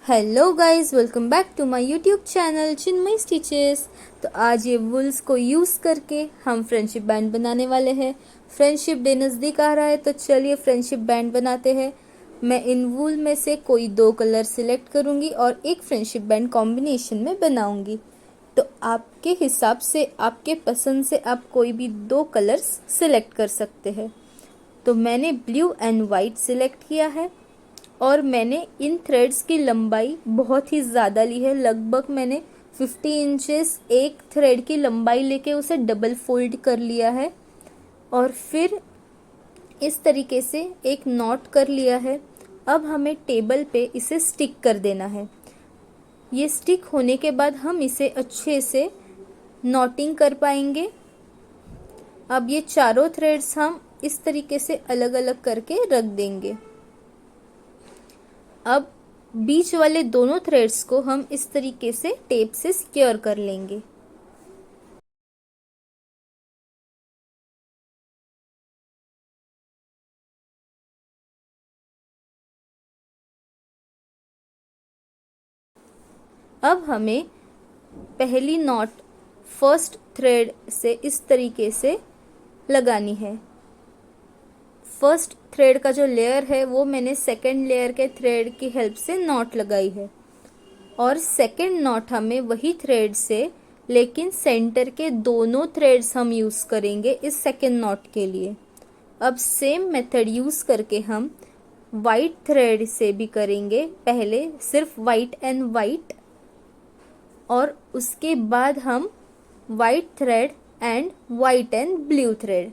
Hello guys, welcome back to my YouTube channel Chinmay stitches. तो आज ये वुल्स को यूज़ करके हम फ्रेंडशिप बैंड बनाने वाले हैं। फ्रेंडशिप डे नज़दीक आ रहा है तो चलिए फ्रेंडशिप बैंड बनाते हैं। मैं इन वूल में से कोई 2 कलर सिलेक्ट करूँगी और एक फ्रेंडशिप बैंड कॉम्बिनेशन में बनाऊँगी। तो आपके हिसाब से, आपके पसंद से आप कोई भी 2 कलर्स सिलेक्ट कर सकते हैं। तो मैंने ब्लू एंड वाइट सिलेक्ट किया है और मैंने इन थ्रेड्स की लंबाई बहुत ही ज़्यादा ली है। लगभग मैंने 50 इंचेस एक थ्रेड की लंबाई लेके उसे डबल फोल्ड कर लिया है और फिर इस तरीके से एक नॉट कर लिया है। अब हमें टेबल पे इसे स्टिक कर देना है। ये स्टिक होने के बाद हम इसे अच्छे से नॉटिंग कर पाएंगे। अब ये चारों थ्रेड्स हम इस तरीके से अलग अलग करके रख देंगे। अब बीच वाले दोनों थ्रेड्स को हम इस तरीके से टेप से सिक्योर कर लेंगे। अब हमें पहली नॉट फर्स्ट थ्रेड से इस तरीके से लगानी है। फर्स्ट थ्रेड का जो लेयर है वो मैंने सेकेंड लेयर के थ्रेड की हेल्प से नॉट लगाई है और सेकेंड नॉट हमें वही थ्रेड से, लेकिन सेंटर के दोनों थ्रेड्स हम यूज़ करेंगे इस सेकेंड नॉट के लिए। अब सेम मेथड यूज़ करके हम वाइट थ्रेड से भी करेंगे। पहले सिर्फ वाइट एंड वाइट और उसके बाद हम white thread and white and blue thread.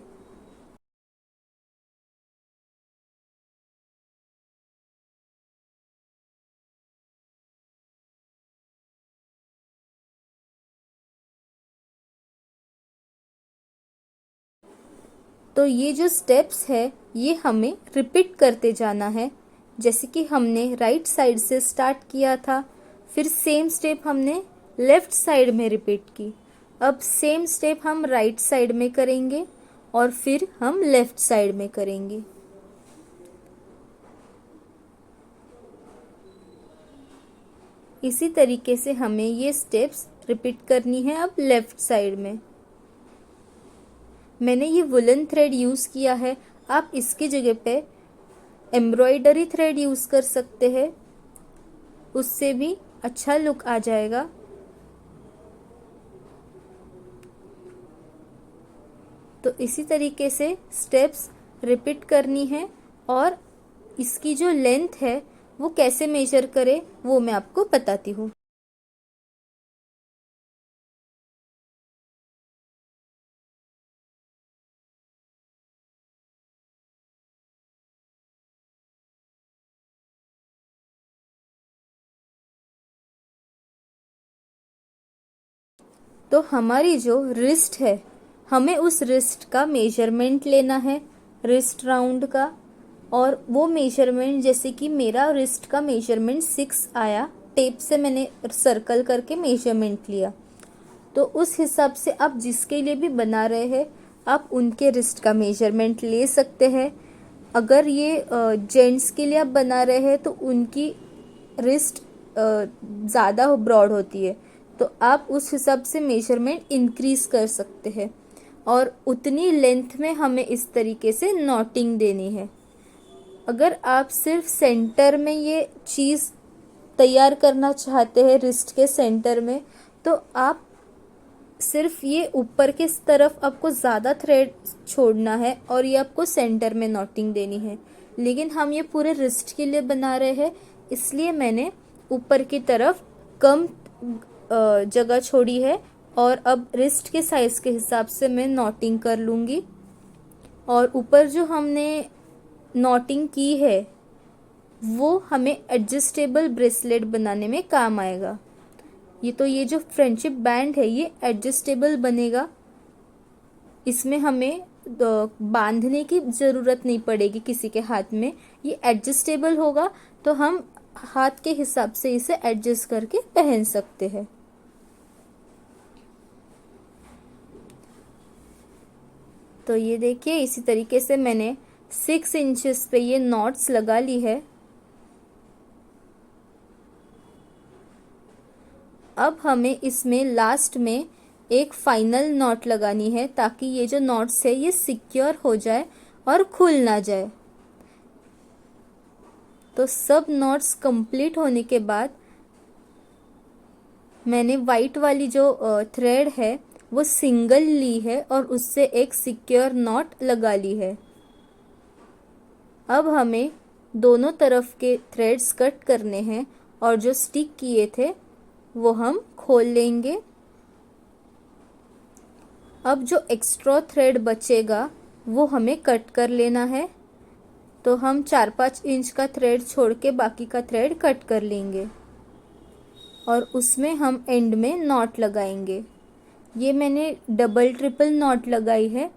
तो ये जो स्टेप्स है ये हमें रिपीट करते जाना है। जैसे कि हमने राइट साइड से स्टार्ट किया था, फिर सेम स्टेप हमने लेफ्ट साइड में रिपीट की। अब सेम स्टेप हम राइट साइड में करेंगे और फिर हम लेफ्ट साइड में करेंगे। इसी तरीके से हमें ये स्टेप्स रिपीट करनी है। अब लेफ्ट साइड में मैंने ये वुलन थ्रेड यूज़ किया है। आप इसकी जगह पे एम्ब्रॉयडरी थ्रेड यूज़ कर सकते हैं, उससे भी अच्छा लुक आ जाएगा। तो इसी तरीके से स्टेप्स रिपीट करनी है और इसकी जो लेंथ है वो कैसे मेजर करें वो मैं आपको बताती हूँ। तो हमारी जो रिस्ट है, हमें उस रिस्ट का मेजरमेंट लेना है, रिस्ट राउंड का। और वो मेजरमेंट, जैसे कि मेरा रिस्ट का मेजरमेंट 6 आया, टेप से मैंने सर्कल करके मेजरमेंट लिया। तो उस हिसाब से आप जिसके लिए भी बना रहे हैं आप उनके रिस्ट का मेजरमेंट ले सकते हैं। अगर ये जेंट्स के लिए आप बना रहे हैं तो उनकी रिस्ट ज़्यादा ब्रॉड होती है, तो आप उस हिसाब से मेजरमेंट इंक्रीज कर सकते हैं और उतनी लेंथ में हमें इस तरीके से नॉटिंग देनी है। अगर आप सिर्फ सेंटर में ये चीज़ तैयार करना चाहते हैं रिस्ट के सेंटर में, तो आप सिर्फ ये ऊपर के तरफ आपको ज़्यादा थ्रेड छोड़ना है और ये आपको सेंटर में नॉटिंग देनी है। लेकिन हम ये पूरे रिस्ट के लिए बना रहे हैं, इसलिए मैंने ऊपर की तरफ कम जगह छोड़ी है और अब रिस्ट के साइज़ के हिसाब से मैं नॉटिंग कर लूँगी। और ऊपर जो हमने नॉटिंग की है वो हमें एडजस्टेबल ब्रेसलेट बनाने में काम आएगा। ये जो फ्रेंडशिप बैंड है ये एडजस्टेबल बनेगा। इसमें हमें बांधने की ज़रूरत नहीं पड़ेगी किसी के हाथ में, ये एडजस्टेबल होगा तो हम हाथ के हिसाब से इसे एडजस्ट करके पहन सकते हैं। तो ये देखिए, इसी तरीके से मैंने 6 इंचेस पे ये नॉट्स लगा ली है। अब हमें इसमें लास्ट में एक फाइनल नॉट लगानी है ताकि ये जो नॉट्स है ये सिक्योर हो जाए और खुल ना जाए। तो सब नॉट्स कंप्लीट होने के बाद मैंने वाइट वाली जो थ्रेड है वो सिंगल ली है और उससे एक सिक्योर नॉट लगा ली है। अब हमें दोनों तरफ के थ्रेड्स कट करने हैं और जो स्टिक किए थे वो हम खोल लेंगे। अब जो एक्स्ट्रा थ्रेड बचेगा वो हमें कट कर लेना है। तो हम 4-5 इंच का थ्रेड छोड़ के बाकी का थ्रेड कट कर लेंगे और उसमें हम एंड में नॉट लगाएंगे। ये मैंने डबल ट्रिपल नॉट लगाई है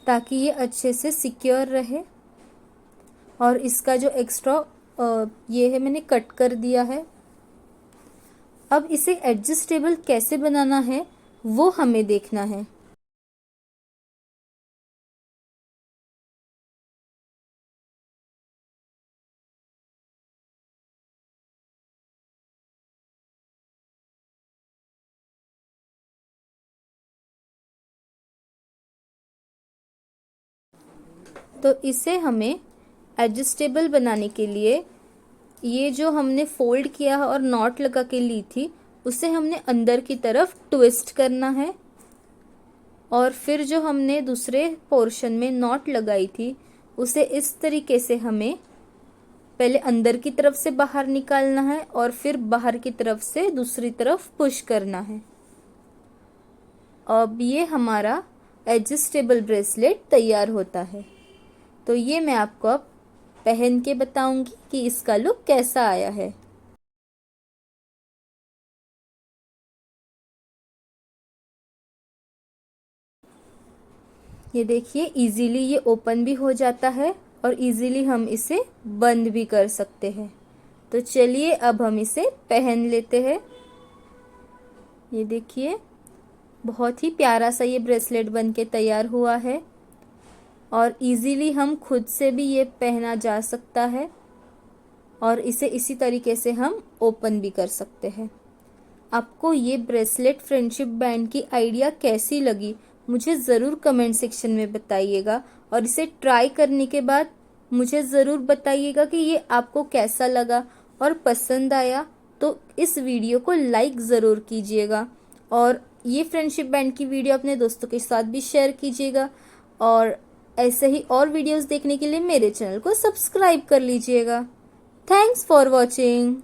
ताकि ये अच्छे से सिक्योर रहे। और इसका जो एक्स्ट्रा ये है मैंने कट कर दिया है। अब इसे एडजस्टेबल कैसे बनाना है वो हमें देखना है। तो इसे हमें एडजस्टेबल बनाने के लिए ये जो हमने फोल्ड किया और नॉट लगा के ली थी उसे हमने अंदर की तरफ ट्विस्ट करना है और फिर जो हमने दूसरे पोर्शन में नॉट लगाई थी उसे इस तरीके से हमें पहले अंदर की तरफ से बाहर निकालना है और फिर बाहर की तरफ से दूसरी तरफ पुश करना है। अब ये हमारा एडजस्टेबल ब्रेसलेट तैयार होता है। तो ये मैं आपको अब पहन के बताऊंगी कि इसका लुक कैसा आया है। ये देखिए इजीली ये ओपन भी हो जाता है और इजीली हम इसे बंद भी कर सकते हैं। तो चलिए अब हम इसे पहन लेते हैं। ये देखिए बहुत ही प्यारा सा ये ब्रेसलेट बन के तैयार हुआ है और इजीली हम खुद से भी ये पहना जा सकता है और इसे इसी तरीके से हम ओपन भी कर सकते हैं। आपको ये ब्रेसलेट फ्रेंडशिप बैंड की आइडिया कैसी लगी मुझे ज़रूर कमेंट सेक्शन में बताइएगा और इसे ट्राई करने के बाद मुझे ज़रूर बताइएगा कि ये आपको कैसा लगा और पसंद आया तो इस वीडियो को लाइक ज़रूर कीजिएगा और ये फ्रेंडशिप बैंड की वीडियो अपने दोस्तों के साथ भी शेयर कीजिएगा और ऐसे ही और वीडियोस देखने के लिए मेरे चैनल को सब्सक्राइब कर लीजिएगा। Thanks for watching.